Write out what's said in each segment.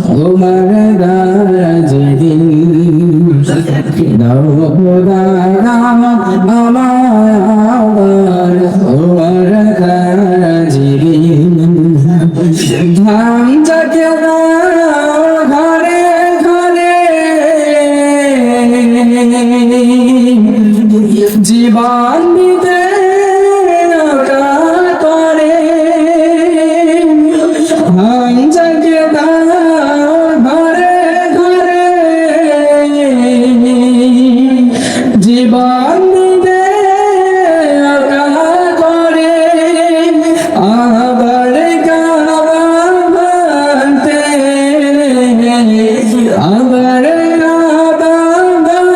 তোমার দ্বারা যেদিন দাও খোদা আমার তোমার দ্বারা যেদিন ধান জাতীয় ঘরে ঘরে জীবন দিতে করে ধান জাতীয় ঘরে ঘরে জীবন দিতে করে আবার গাবাতে আবার গাবাতে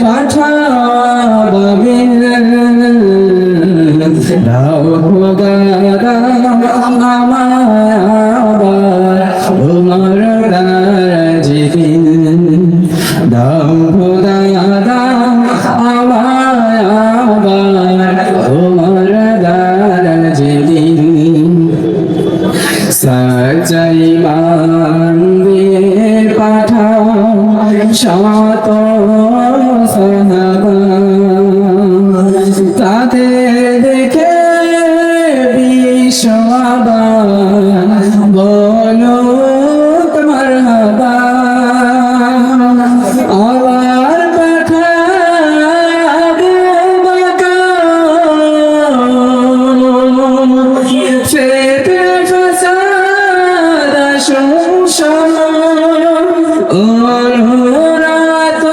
পাঠাবে দাও খোদা আমার তোমার দ্বারা যেদিন দাও খোদা আমার তোমার দ্বারা যেদিন সচ্চাই মান দিয়ে পাঠাও শত সাহাবা তাদের দেখে বিশ্ববান বলো তোমার হাবা আবার পাঠাবো অনুরাত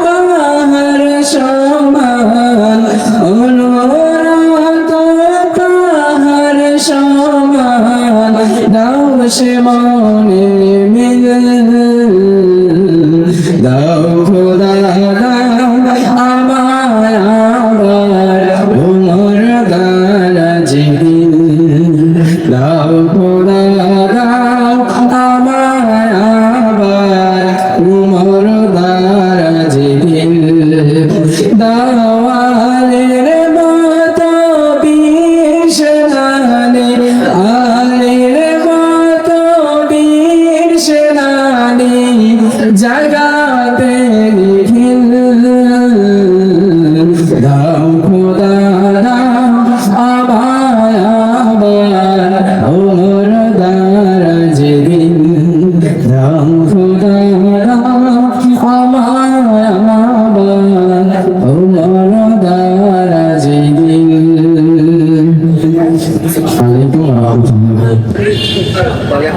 বাহার সমান অনুরাত বাহার সমান দাও সে মনে মিল দাও খোদা আমার তোমার দ্বারা যেদিন দাও খোদা আমার তোমার দ্বারা যেদিন দাওয়ালের মতো বিষ নানে আলের মতো বিষ নানে জাগাতে নিখিল দাও খোদা আমার ওর দ্বারা যেদিন দাও খোদা আমার ওর দ্বারা যেদিন আলাইকুম ওয়া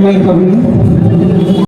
রাহমাতুল্লাহ